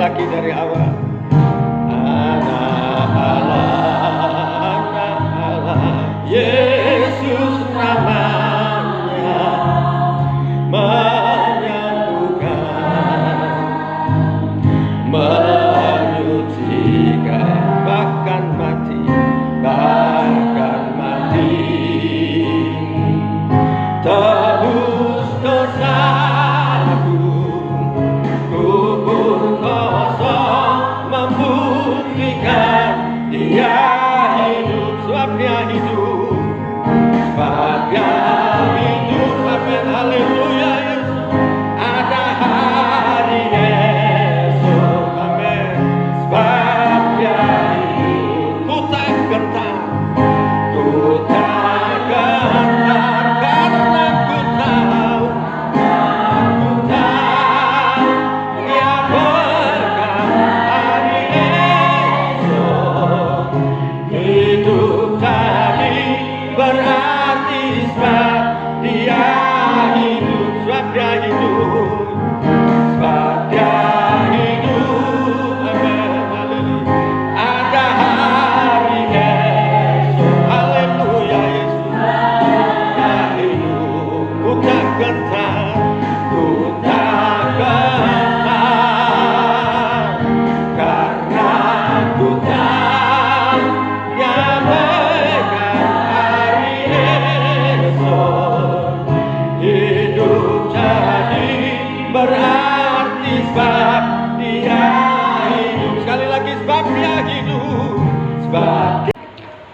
lagi dari awal. Anak Allah, Yesus namanya menyembuhkan, menyucikan, bahkan mati tebus dosaku, kubur kosong membuktikan dia hidup, sebab dia hidup, sebab dia hidup. Amin, haleluya. Yesus ada hari esok, amin, sebab dia hidup. Ku tak gentar, ku tak gentar, karena ku tahu dia berkat hari esok. Hidup tadi berarti sebab dia hidup, sebab dia hidup, sebab dia hidup, amin, haleluya. Ada hari esok, haleluya. Yesus dia hidup, ku tak gentar, ku tak gentar, karena ku tahu dia berkat hari esok. Hidup jadi berarti sebab dia hidup. Sekali lagi, sebab dia hidup, sebab dia...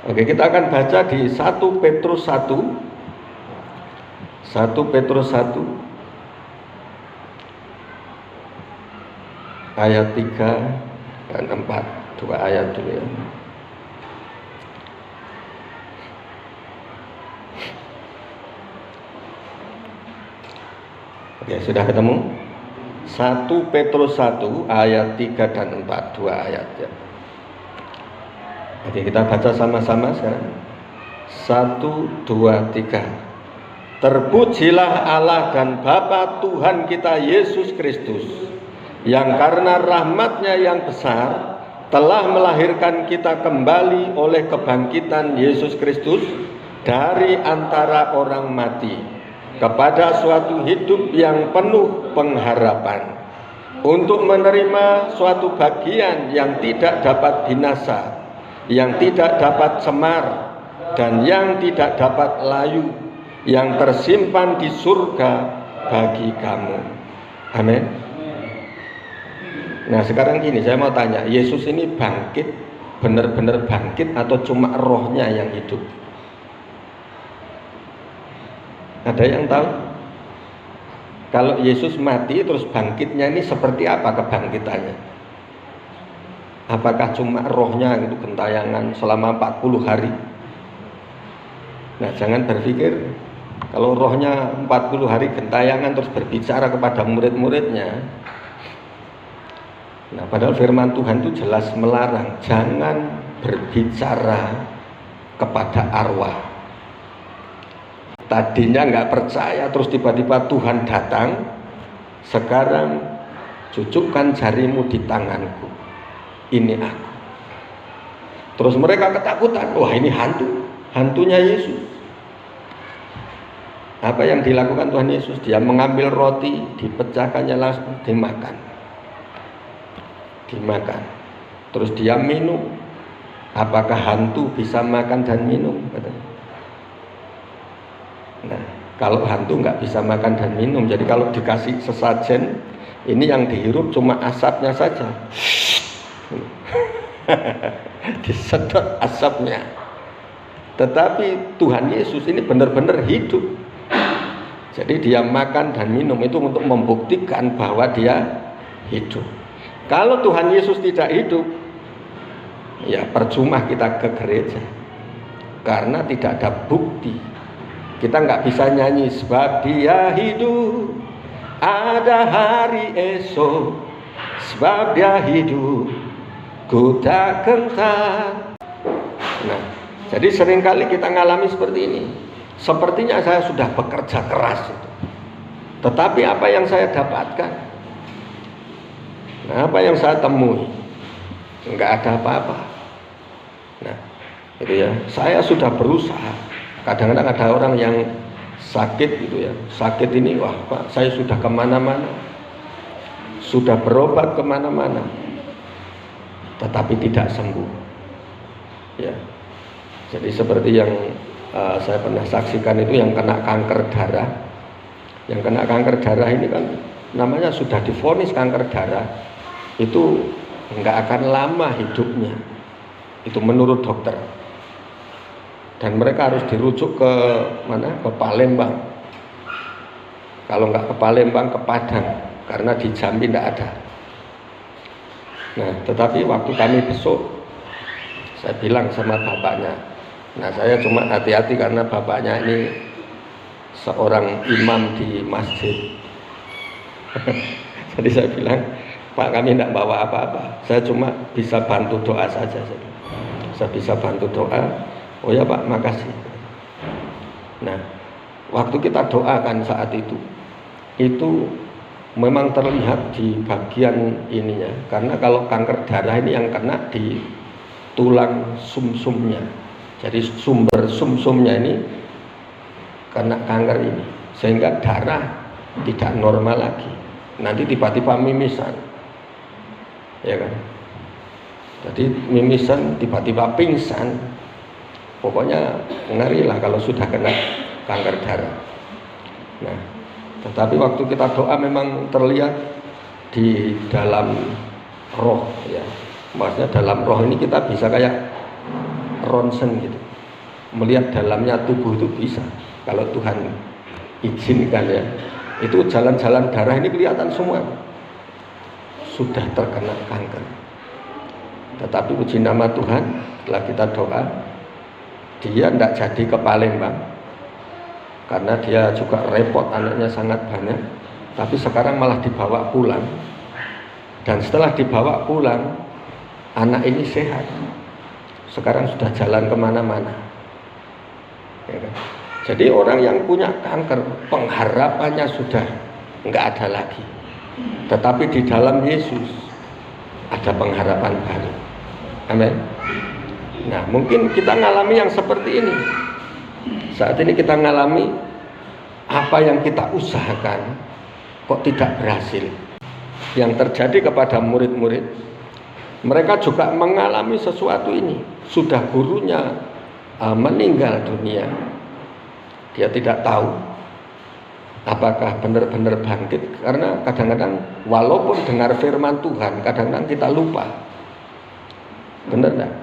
Oke, kita akan baca di 1 Petrus 1 ayat 3 dan 4, 2 ayat dulu ya. Oke, sudah ketemu? 1 Petrus 1 ayat 3 dan 4, 2 ayat ya. Oke, kita baca sama-sama sekarang. 1, 2, 3. Terpujilah Allah dan Bapa Tuhan kita Yesus Kristus, yang karena rahmat-Nya yang besar telah melahirkan kita kembali oleh kebangkitan Yesus Kristus dari antara orang mati kepada suatu hidup yang penuh pengharapan, untuk menerima suatu bagian yang tidak dapat binasa, yang tidak dapat cemar, dan yang tidak dapat layu, yang tersimpan di surga bagi kamu. Amin. Nah, sekarang gini, saya mau tanya, Yesus ini bangkit, benar-benar bangkit atau cuma rohnya yang hidup? Ada yang tahu? Kalau Yesus mati terus bangkitnya ini seperti apa kebangkitannya? Apakah cuma rohnya itu gentayangan selama 40 hari? Nah, jangan berpikir kalau rohnya 40 hari gentayangan terus berbicara kepada murid-muridnya. Nah, padahal firman Tuhan itu jelas melarang, jangan berbicara kepada arwah. Tadinya nggak percaya, terus tiba-tiba Tuhan datang. Sekarang cucukkan jarimu di tanganku, ini aku. Terus mereka ketakutan, wah ini hantunya Yesus. Apa yang dilakukan Tuhan Yesus? Dia mengambil roti, dipecahkannya langsung dimakan. Terus dia minum. Apakah hantu bisa makan dan minum? Nah, kalau hantu nggak bisa makan dan minum, jadi kalau dikasih sesajen, ini yang dihirup cuma asapnya saja. Disedot asapnya. Tetapi Tuhan Yesus ini benar-benar hidup. Jadi dia makan dan minum itu untuk membuktikan bahwa dia hidup. Kalau Tuhan Yesus tidak hidup, ya percuma kita ke gereja, karena tidak ada bukti. Kita nggak bisa nyanyi sebab dia hidup, ada hari esok, sebab dia hidup, ku tak gentar. Nah, jadi seringkali kita ngalami seperti ini. Sepertinya saya sudah bekerja keras itu, tetapi apa yang saya dapatkan? Nah, apa yang saya temui? Enggak ada apa-apa. Nah, itu ya. Saya sudah berusaha. Kadang-kadang ada orang yang sakit gitu ya. Sakit ini, wah Pak, saya sudah kemana-mana. Sudah berobat kemana-mana. Tetapi tidak sembuh. Ya. Jadi seperti yang saya pernah saksikan itu yang kena kanker darah. Yang kena kanker darah ini kan namanya sudah divonis kanker darah. Itu enggak akan lama hidupnya. Itu menurut dokter. Dan mereka harus dirujuk ke mana? Ke Palembang. Kalau enggak ke Palembang, ke Padang, karena di Jambi enggak ada. Nah, tetapi waktu kami besok, saya bilang sama bapaknya. Nah, saya cuma hati-hati karena bapaknya ini seorang imam di masjid. Jadi saya bilang, Pak, kami tidak bawa apa-apa. Saya cuma bisa bantu doa saja. Saya bisa bantu doa. Oh ya Pak, makasih. Nah, waktu kita doakan saat itu memang terlihat di bagian ininya. Karena kalau kanker darah ini yang kena di tulang sumsumnya. Jadi sumber sumsumnya ini kena kanker ini, sehingga darah tidak normal lagi. Nanti tiba-tiba mimisan, ya kan? Jadi mimisan, tiba-tiba pingsan. Pokoknya ngeri lah kalau sudah kena kanker darah. Nah, tetapi waktu kita doa memang terlihat di dalam roh, ya. Maksudnya dalam roh ini kita bisa kayak ronsen gitu, melihat dalamnya tubuh itu bisa. Kalau Tuhan izinkan ya, itu jalan-jalan darah ini kelihatan semua sudah terkena kanker. Tetapi puji nama Tuhan, setelah kita doa, dia tidak jadi ke Palembang karena dia juga repot, anaknya sangat banyak. Tapi sekarang malah dibawa pulang, dan setelah dibawa pulang, anak ini sehat. Sekarang sudah jalan kemana-mana, ya kan? Jadi orang yang punya kanker, pengharapannya sudah enggak ada lagi. Tetapi di dalam Yesus ada pengharapan baru. Amin. Nah, mungkin kita ngalami yang seperti ini. Saat ini kita ngalami apa yang kita usahakan kok tidak berhasil. Yang terjadi kepada murid-murid, mereka juga mengalami sesuatu ini. Sudah gurunya meninggal dunia, dia tidak tahu apakah benar-benar bangkit. Karena kadang-kadang walaupun dengar firman Tuhan, kadang-kadang kita lupa. Benar enggak?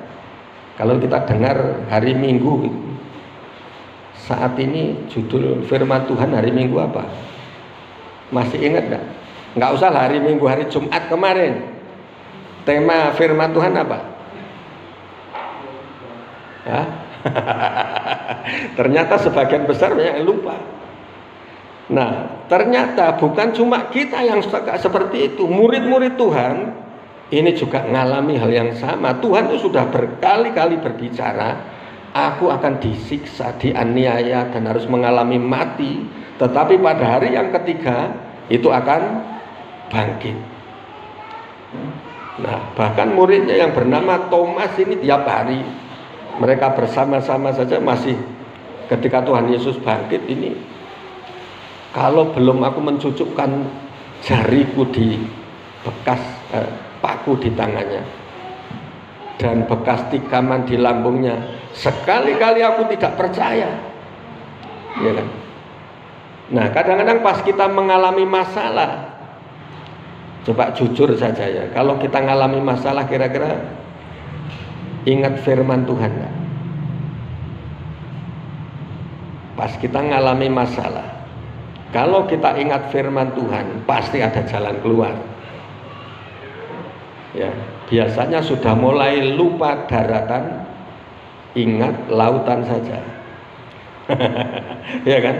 Kalau kita dengar hari Minggu, saat ini judul firman Tuhan hari Minggu apa? Masih ingat enggak? Enggak usah hari Minggu, hari Jumat kemarin. Tema firman Tuhan apa? Ya? Ternyata sebagian besar banyak yang lupa. Nah, ternyata bukan cuma kita yang seperti itu. Murid-murid Tuhan ini juga mengalami hal yang sama. Tuhan itu sudah berkali-kali berbicara, aku akan disiksa, dianiaya, dan harus mengalami mati. Tetapi pada hari yang ketiga itu akan bangkit. Nah, bahkan muridnya yang bernama Thomas ini tiap hari mereka bersama-sama saja masih ketika Tuhan Yesus bangkit ini, kalau belum aku mencucukkan jariku di bekas paku di tangannya dan bekas tikaman di lambungnya, sekali-kali aku tidak percaya, ya kan? Nah, kadang-kadang pas kita mengalami masalah, coba jujur saja ya, kalau kita mengalami masalah kira-kira ingat firman Tuhan enggak? Pas kita mengalami masalah, kalau kita ingat firman Tuhan, pasti ada jalan keluar. Ya, biasanya sudah mulai lupa daratan, ingat lautan saja. Ya kan?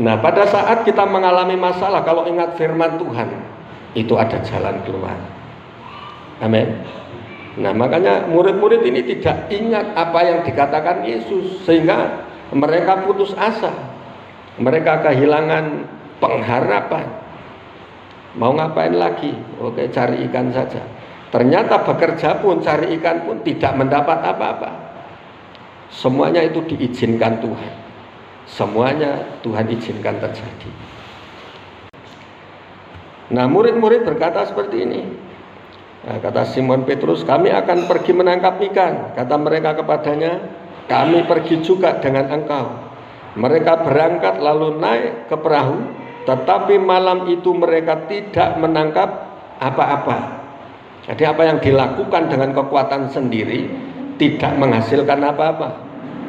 Nah, pada saat kita mengalami masalah, kalau ingat firman Tuhan, itu ada jalan keluar. Amin. Nah, makanya murid-murid ini tidak ingat apa yang dikatakan Yesus, sehingga mereka putus asa. Mereka kehilangan pengharapan. Mau ngapain lagi? Oke, cari ikan saja. Ternyata bekerja pun, cari ikan pun tidak mendapat apa-apa. Semuanya itu diizinkan Tuhan. Semuanya Tuhan izinkan terjadi. Nah, murid-murid berkata seperti ini. Nah, kata Simon Petrus, kami akan pergi menangkap ikan. Kata mereka kepadanya, kami pergi juga dengan engkau. Mereka berangkat lalu naik ke perahu, tetapi malam itu mereka tidak menangkap apa-apa. Jadi apa yang dilakukan dengan kekuatan sendiri tidak menghasilkan apa-apa,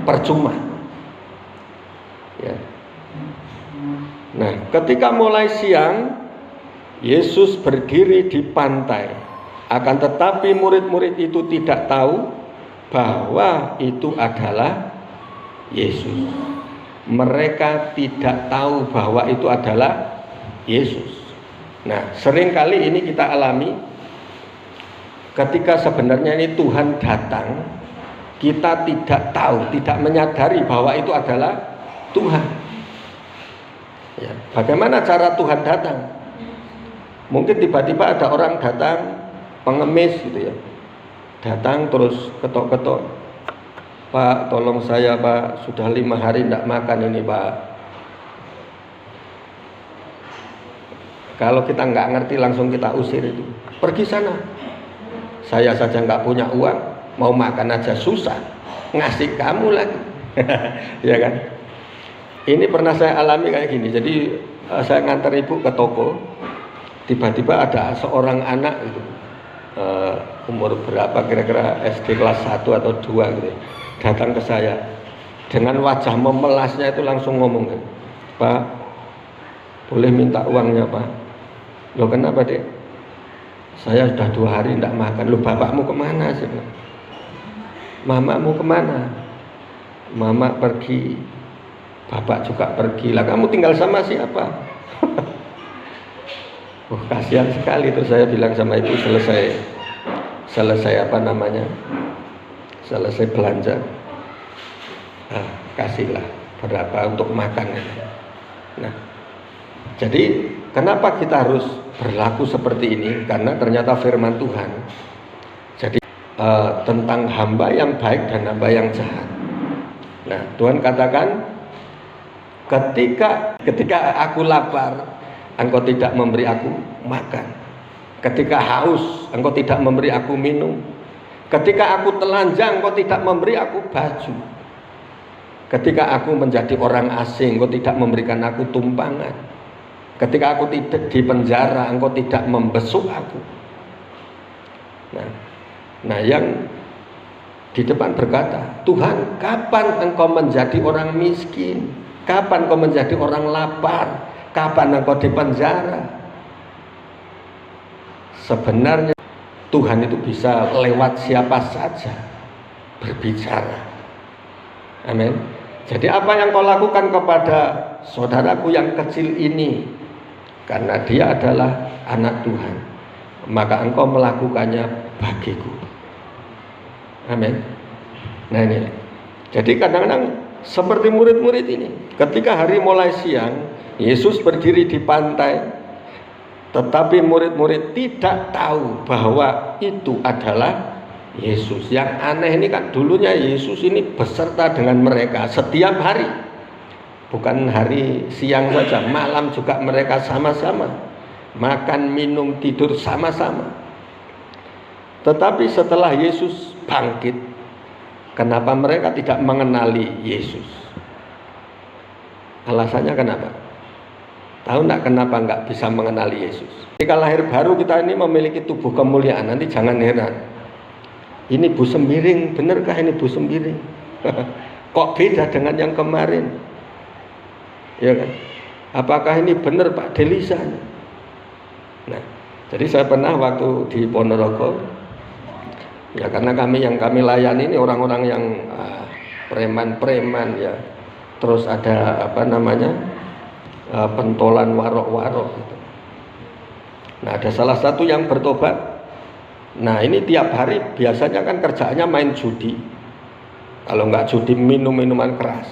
percuma. Ya. Nah, ketika mulai siang, Yesus berdiri di pantai. Akan tetapi murid-murid itu tidak tahu bahwa itu adalah Yesus. Mereka tidak tahu bahwa itu adalah Yesus. Nah, seringkali ini kita alami ketika sebenarnya ini Tuhan datang, kita tidak tahu, tidak menyadari bahwa itu adalah Tuhan. Ya, bagaimana cara Tuhan datang? Mungkin tiba-tiba ada orang datang, pengemis gitu ya, datang terus ketok-ketok, Pak tolong saya Pak, sudah 5 hari tidak makan ini Pak. Kalau kita nggak ngerti langsung kita usir itu, pergi sana. Saya saja nggak punya uang, mau makan aja susah, ngasih kamu lagi. Ya kan? Ini pernah saya alami kayak gini. Jadi saya ngantar ibu ke toko, tiba-tiba ada seorang anak gitu, umur berapa kira-kira SD kelas 1 atau 2 gitu, datang ke saya dengan wajah memelasnya itu langsung ngomong, Pak boleh minta uangnya Pak. Loh kenapa dek? Saya sudah 2 hari tidak makan. Loh bapakmu kemana sih? Mamamu kemana? Mama pergi, bapak juga pergi. Lah kamu tinggal sama siapa? Kasihan sekali. Terus saya bilang sama ibu, selesai apa namanya, selesai belanja, kasihlah berapa untuk makan. Nah, jadi kenapa kita harus berlaku seperti ini? Karena ternyata firman Tuhan jadi tentang hamba yang baik dan hamba yang jahat. Nah, Tuhan katakan, ketika aku lapar, engkau tidak memberi aku makan. Ketika haus, engkau tidak memberi aku minum. Ketika aku telanjang, engkau tidak memberi aku baju. Ketika aku menjadi orang asing, engkau tidak memberikan aku tumpangan. Ketika aku tidak di penjara, engkau tidak membesuk aku. Nah, yang di depan berkata, Tuhan, kapan engkau menjadi orang miskin? Kapan engkau menjadi orang lapar? Kapan engkau di penjara? Sebenarnya Tuhan itu bisa lewat siapa saja berbicara. Amin. Jadi apa yang kau lakukan kepada saudaraku yang kecil ini, karena dia adalah anak Tuhan, maka engkau melakukannya bagiku. Amin. Nah ini, jadi kadang-kadang seperti murid-murid ini, ketika hari mulai siang, Yesus berdiri di pantai, tetapi murid-murid tidak tahu bahwa itu adalah Yesus. Yang aneh ini kan dulunya Yesus ini beserta dengan mereka setiap hari, bukan hari siang saja, malam juga mereka sama-sama makan, minum, tidur sama-sama. Tetapi setelah Yesus bangkit, kenapa mereka tidak mengenali Yesus? Alasannya kenapa? Tahu enggak kenapa enggak bisa mengenali Yesus? Ketika lahir baru kita ini memiliki tubuh kemuliaan, nanti jangan heran. Ini Bu Sembiring, benarkah ini Bu Sembiring? Kok beda dengan yang kemarin? Ya kan? Apakah ini benar Pak Delisa? Nah, jadi saya pernah waktu di Ponorogo, ya karena kami layani ini orang-orang yang preman-preman ya, terus ada apa namanya, pentolan warok-warok gitu. Nah, ada salah satu yang bertobat. Nah, ini tiap hari biasanya kan kerjaannya main judi. Kalau nggak judi, minum minuman keras.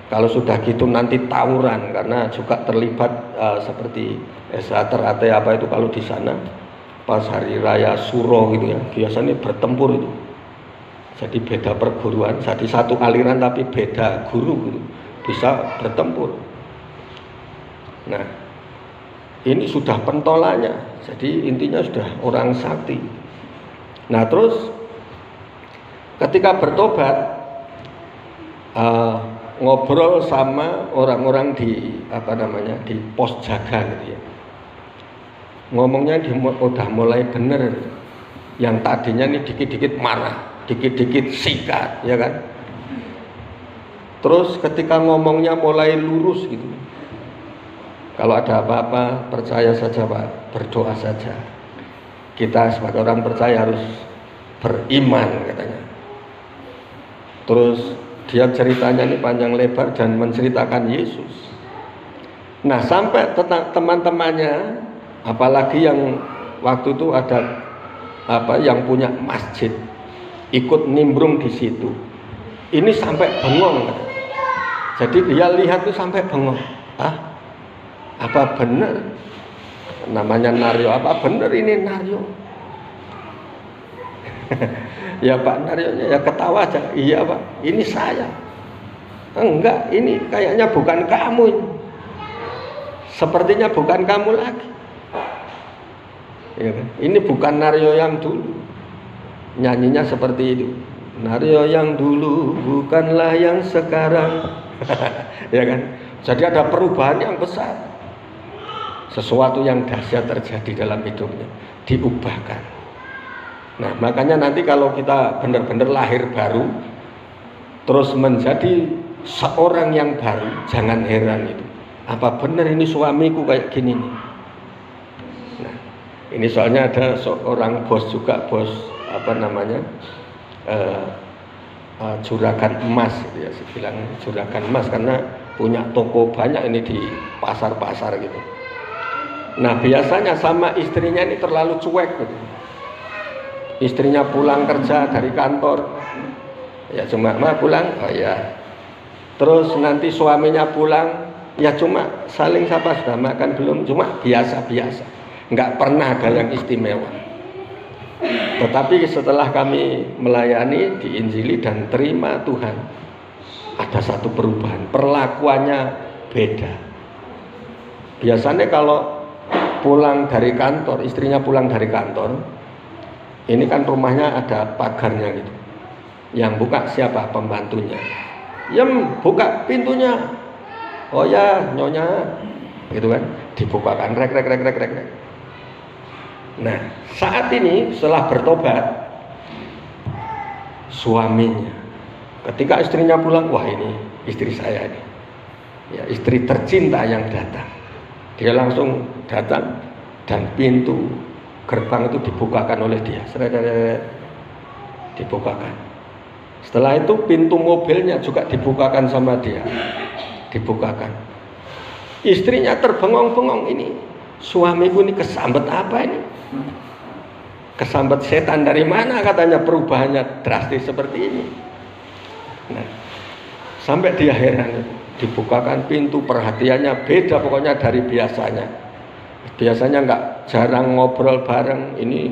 Kalau sudah gitu nanti tawuran, karena juga terlibat seperti SHTRAT apa itu kalau di sana pas hari raya Suro gitu ya, biasanya bertempur itu. Jadi beda perguruan, jadi satu aliran tapi beda guru gitu, bisa bertempur. Nah, ini sudah pentolannya, jadi intinya sudah orang sakti. Nah terus ketika bertobat, ngobrol sama orang-orang di di pos jaga gitu ya. Ngomongnya udah mulai bener. Yang tadinya nih dikit-dikit marah, dikit-dikit sikat, ya kan. Terus ketika ngomongnya mulai lurus gitu. Kalau ada apa-apa percaya saja Pak, berdoa saja. Kita sebagai orang percaya harus beriman katanya. Terus dia ceritanya ini panjang lebar dan menceritakan Yesus. Nah sampai teman-temannya, apalagi yang waktu itu ada yang punya masjid, ikut nimbrung di situ. Ini sampai bengong. Jadi dia lihat itu sampai bengong. Apa benar namanya Naryo? Apa benar ini Naryo? Ya Pak Naryonya ya ketawa aja. Iya Pak, ini saya. Enggak, ini kayaknya bukan kamu. Sepertinya bukan kamu lagi. Ya kan? Ini bukan Naryo yang dulu. Nyanyinya seperti itu. Naryo yang dulu bukanlah yang sekarang. Ya kan? Jadi ada perubahan yang besar. Sesuatu yang dahsyat terjadi dalam hidupnya, diubahkan. Nah makanya nanti kalau kita benar-benar lahir baru terus menjadi seorang yang baru, jangan heran itu. Apa benar ini suamiku kayak gini nih? Nah ini soalnya ada seorang bos juga, bos juragan emas gitu ya, saya bilang juragan emas karena punya toko banyak ini di pasar-pasar gitu. Nah biasanya sama istrinya ini terlalu cuek gitu. Istrinya pulang kerja dari kantor, ya cuma pulang, oh ya. Terus nanti suaminya pulang, ya cuma saling sapa, sudah makan belum, cuma biasa-biasa, nggak pernah ada yang istimewa. Tetapi setelah kami melayani, diinjili dan terima Tuhan, ada satu perubahan, perlakuannya beda. Biasanya kalau pulang dari kantor, istrinya pulang dari kantor, ini kan rumahnya ada pagarnya gitu. Yang buka siapa? Pembantunya. Yem, buka pintunya. Oh ya, nyonya. Gitu kan. Dibukakan rek. Nah, saat ini setelah bertobat, suaminya ketika istrinya pulang, wah ini istri saya ini. Ya, istri tercinta yang datang. Dia langsung datang dan pintu gerbang itu dibukakan oleh dia, dibukakan. Setelah itu pintu mobilnya juga dibukakan sama dia, dibukakan. Istrinya terbengong-bengong, ini suamiku ini kesambet apa ini? Kesambet setan dari mana katanya perubahannya drastis seperti ini? Nah, sampai dia heran, dibukakan pintu, perhatiannya beda pokoknya dari biasanya. Biasanya nggak jarang ngobrol bareng, ini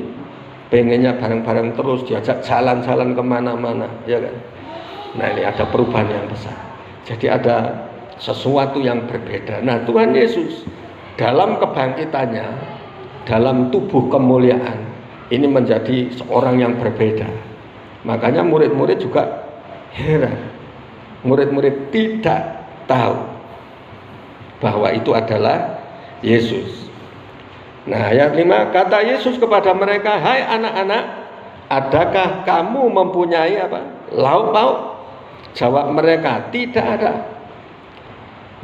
pengennya bareng-bareng terus, diajak jalan-jalan kemana-mana, ya kan? Nah ini ada perubahan yang besar. Jadi ada sesuatu yang berbeda. Nah Tuhan Yesus dalam kebangkitannya, dalam tubuh kemuliaan, ini menjadi seorang yang berbeda. Makanya murid-murid juga heran. Murid-murid tidak tahu bahwa itu adalah Yesus. Nah ayat 5, kata Yesus kepada mereka, hai anak-anak, adakah kamu mempunyai lauk pauk? Jawab mereka, tidak ada.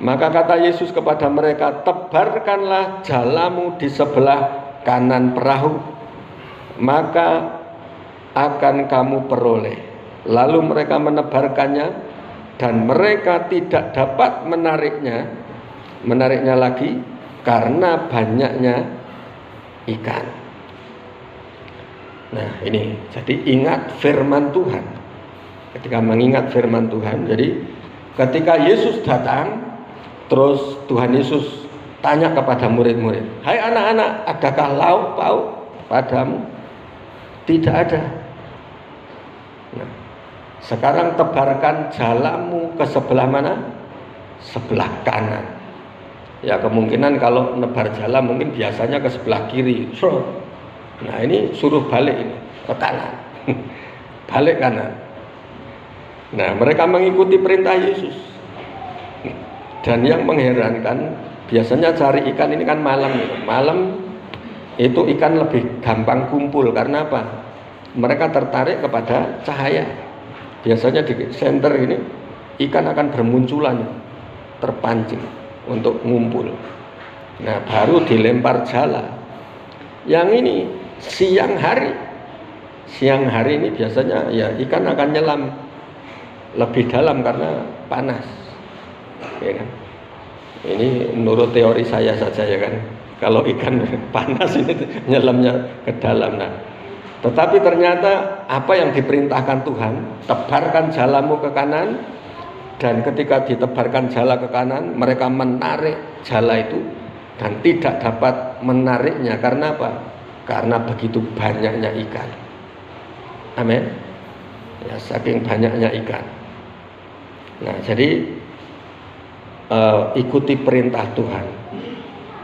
Maka kata Yesus kepada mereka, tebarkanlah jalamu di sebelah kanan perahu, maka akan kamu peroleh. Lalu mereka menebarkannya dan mereka tidak dapat menariknya lagi karena banyaknya ikan. Nah ini, jadi ingat firman Tuhan. Ketika mengingat firman Tuhan, jadi Ketika Yesus datang, terus Tuhan Yesus tanya kepada murid-murid, "Hai anak-anak, adakah lauk pauk padamu?" Tidak ada. Nah, sekarang tebarkan jalamu ke sebelah mana? Sebelah kanan. Ya kemungkinan kalau nebar jala mungkin biasanya ke sebelah kiri. Nah ini suruh balik ini ke kanan. Balik kanan. Nah mereka mengikuti perintah Yesus. Dan yang mengherankan, biasanya cari ikan ini kan malam. Malam itu ikan lebih gampang kumpul. Karena apa? Mereka tertarik kepada cahaya. Biasanya di senter ini ikan akan bermunculan, terpancing untuk ngumpul. Nah baru dilempar jala. Yang ini siang hari. Siang hari ini biasanya ya ikan akan nyelam lebih dalam karena panas. Ya kan? Ini menurut teori saya saja ya kan. Kalau ikan panas ini nyelamnya ke dalam. Nah, tetapi ternyata apa yang diperintahkan Tuhan, tebarkan jalamu ke kanan, dan ketika ditebarkan jala ke kanan, mereka menarik jala itu dan tidak dapat menariknya. Karena apa? Karena begitu banyaknya ikan. Amin. Ya, saking banyaknya ikan. Nah, jadi ikuti perintah Tuhan.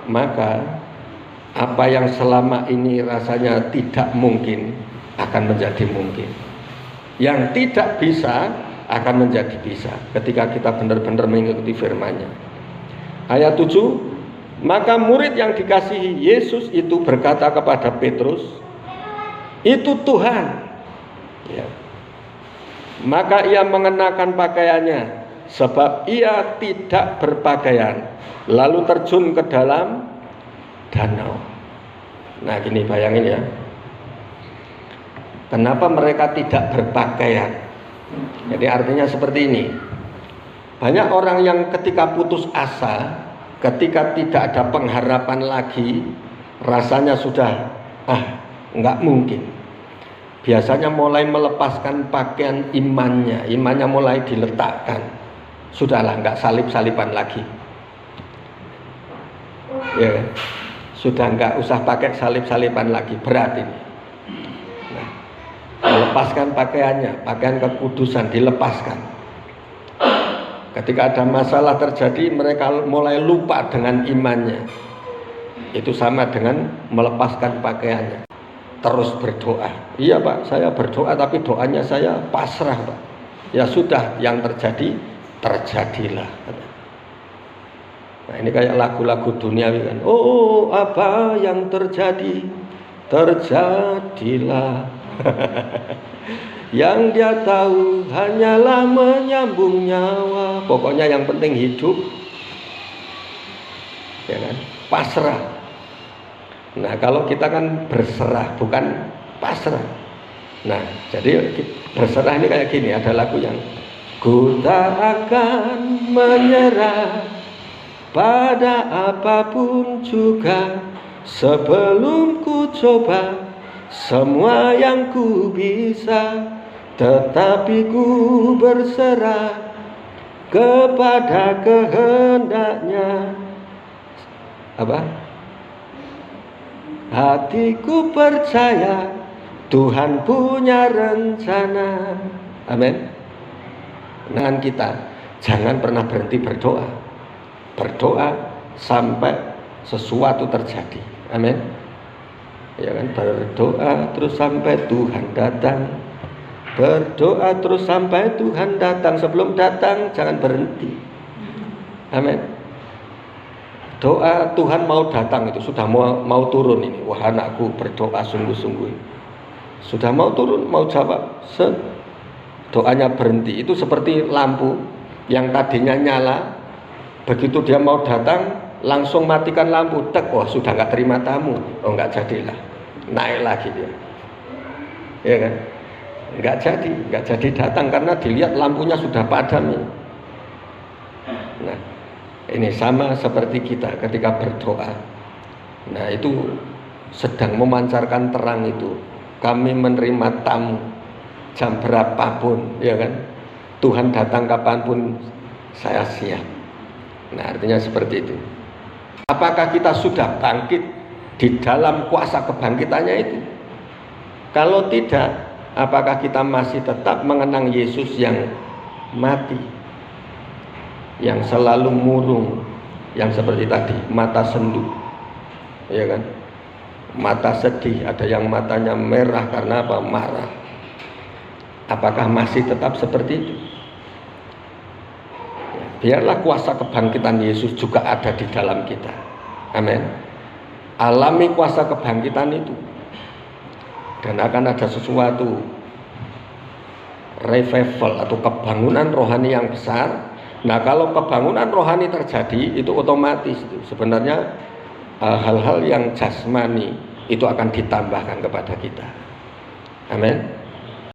Maka apa yang selama ini rasanya tidak mungkin akan menjadi mungkin. Yang tidak bisa akan menjadi bisa ketika kita benar-benar mengikuti firman-Nya. Ayat 7, maka murid yang dikasihi Yesus itu berkata kepada Petrus, "Itu Tuhan." Ya. Maka ia mengenakan pakaiannya, sebab ia tidak berpakaian, lalu terjun ke dalam danau. Nah gini bayangin ya, kenapa mereka tidak berpakaian? Jadi artinya seperti ini, banyak orang yang ketika putus asa, ketika tidak ada pengharapan lagi, rasanya sudah nggak mungkin. Biasanya mulai melepaskan pakaian imannya mulai diletakkan. Sudahlah, nggak salib-saliban lagi. Ya, sudah nggak usah pakai salib-saliban lagi, berat ini. Nah, melepaskan pakaiannya, pakaian kekudusan dilepaskan. Ketika ada masalah terjadi, mereka mulai lupa dengan imannya. Itu sama dengan melepaskan pakaiannya. Terus berdoa. Iya Pak, saya berdoa tapi doanya saya pasrah Pak. Ya sudah, yang terjadi terjadilah. Nah ini kayak lagu-lagu duniawi kan. Oh apa yang terjadi, terjadilah. Yang dia tahu hanyalah menyambung nyawa. Pokoknya yang penting hidup. Ya kan? Pasrah. Nah kalau kita kan berserah, bukan pasrah. Nah jadi berserah ini kayak gini, ada lagu yang ku tak akan menyerah pada apapun juga, sebelum ku coba semua yang ku bisa, tetapi ku berserah kepada kehendaknya. Apa? Hatiku percaya Tuhan punya rencana. Amin. Dengan kita jangan pernah berhenti berdoa. Berdoa sampai sesuatu terjadi. Amin. Ya kan, berdoa terus sampai Tuhan datang. Berdoa terus sampai Tuhan datang. Sebelum datang jangan berhenti. Amin. Doa Tuhan mau datang itu sudah mau turun ini. Wah anakku berdoa sungguh-sungguh. Sudah mau turun, mau jawab. Doanya berhenti. Itu seperti lampu yang tadinya nyala, begitu dia mau datang langsung matikan lampu. Tek, wah sudah nggak terima tamu. Oh nggak jadilah. Naik lagi dia. Ya kan? Nggak jadi datang karena dilihat lampunya sudah padam ini. Nah, ini sama seperti kita ketika berdoa. Nah itu sedang memancarkan terang itu. Kami menerima tamu jam berapapun, ya kan. Tuhan datang kapanpun saya siap. Nah, artinya seperti itu. Apakah kita sudah bangkit di dalam kuasa kebangkitannya itu? Kalau tidak, apakah kita masih tetap mengenang Yesus yang mati, yang selalu murung, yang seperti tadi, mata sendu, ya kan? Mata sedih, ada yang matanya merah karena apa? Marah. Apakah masih tetap seperti itu? Biarlah kuasa kebangkitan Yesus juga ada di dalam kita. Amin. Alami kuasa kebangkitan itu, dan akan ada sesuatu revival atau kebangunan rohani yang besar. Nah, kalau kebangunan rohani terjadi, itu otomatis itu sebenarnya hal-hal yang jasmani itu akan ditambahkan kepada kita. Amin.